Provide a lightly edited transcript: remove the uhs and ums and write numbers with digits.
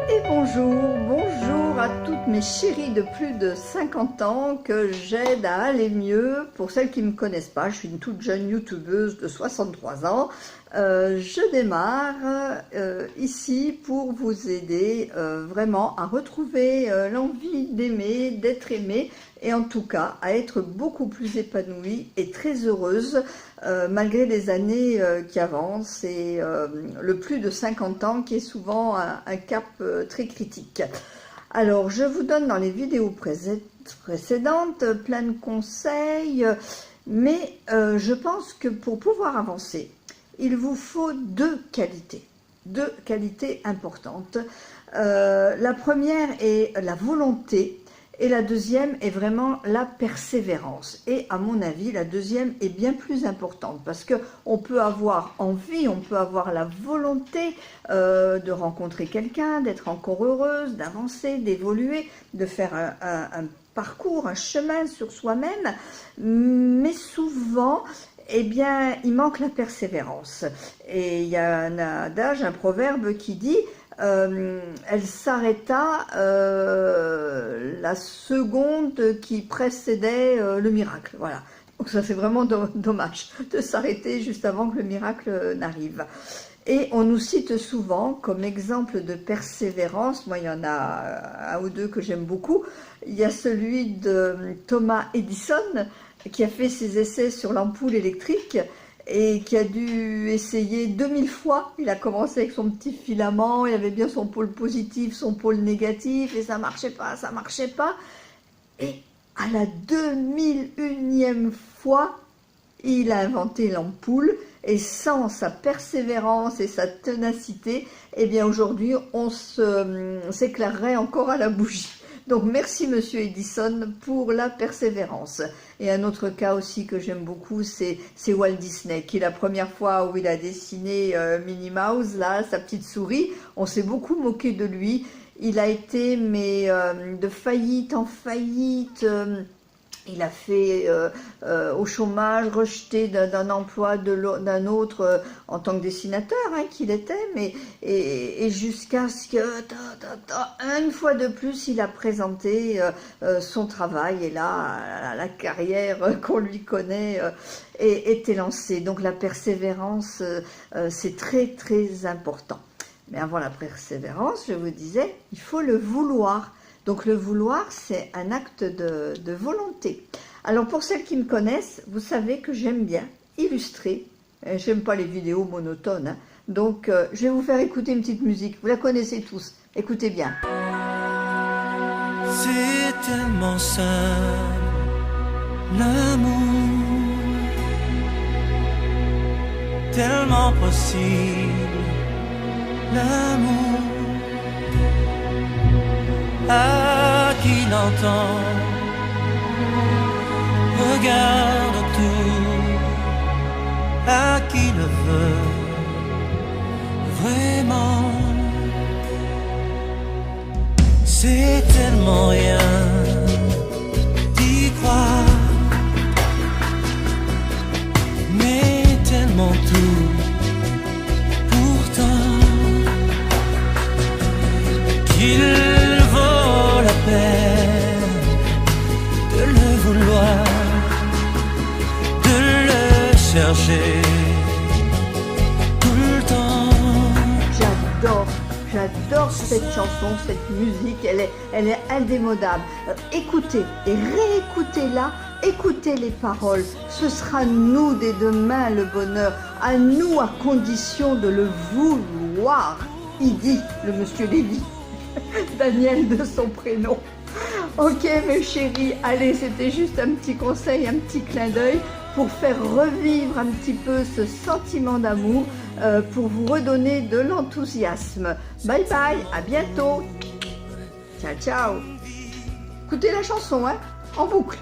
Et bonjour à toutes mes chéries de plus de 50 ans que j'aide à aller mieux. Pour celles qui ne me connaissent pas, je suis une toute jeune youtubeuse de 63 ans. Je démarre ici pour vous aider vraiment à retrouver l'envie d'aimer, d'être aimée et en tout cas à être beaucoup plus épanouie et très heureuse malgré les années qui avancent et le plus de 50 ans qui est souvent un cap très critique. Alors je vous donne dans les vidéos précédentes plein de conseils, mais je pense que pour pouvoir avancer, il vous faut deux qualités importantes. La première est la volonté et la deuxième est vraiment la persévérance. Et à mon avis, la deuxième est bien plus importante parce que on peut avoir envie, on peut avoir la volonté de rencontrer quelqu'un, d'être encore heureuse, d'avancer, d'évoluer, de faire un parcours, un chemin sur soi-même, mais souvent, eh bien, il manque la persévérance. Et il y a un adage, un proverbe qui dit elle s'arrêta la seconde qui précédait le miracle. Voilà. Donc ça c'est vraiment dommage de s'arrêter juste avant que le miracle n'arrive. Et on nous cite souvent comme exemple de persévérance, moi il y en a un ou deux que j'aime beaucoup, il y a celui de Thomas Edison qui a fait ses essais sur l'ampoule électrique et qui a dû essayer 2000 fois. Il a commencé avec son petit filament, il avait bien son pôle positif, son pôle négatif, et ça marchait pas. Et à la 2001e fois, il a inventé l'ampoule, et sans sa persévérance et sa ténacité, eh bien aujourd'hui, on s'éclairerait encore à la bougie. Donc merci Monsieur Edison pour la persévérance. Et un autre cas aussi que j'aime beaucoup, c'est Walt Disney, qui la première fois où il a dessiné Minnie Mouse, là, sa petite souris, on s'est beaucoup moqué de lui. Il a été de faillite en faillite. Il a fait au chômage, rejeté d'un emploi d'un autre en tant que dessinateur qu'il était, et jusqu'à ce que une fois de plus il a présenté son travail et là la carrière qu'on lui connaît était lancée. Donc la persévérance c'est très très important. Mais avant la persévérance, je vous disais, il faut le vouloir. Donc le vouloir, c'est un acte de volonté. Alors pour celles qui me connaissent, vous savez que j'aime bien illustrer. J'aime pas les vidéos monotones. Donc je vais vous faire écouter une petite musique. Vous la connaissez tous. Écoutez bien. C'est tellement simple, l'amour. Tellement possible, l'amour. À qui l'entend, regarde tout, à qui le veut vraiment. C'est tellement rien d'y croire, mais tellement tout pourtant qu'il de le vouloir, de le chercher tout le temps. J'adore cette chanson, cette musique, elle est indémodable. Écoutez et réécoutez-la, écoutez les paroles. Ce sera nous dès demain le bonheur, à nous à condition de le vouloir. Il dit le monsieur Lévy, Daniel de son prénom. Ok mes chéris, allez, c'était juste un petit conseil, un petit clin d'œil pour faire revivre un petit peu ce sentiment d'amour, pour vous redonner de l'enthousiasme. Bye bye, à bientôt. Ciao ciao. Écoutez la chanson en boucle.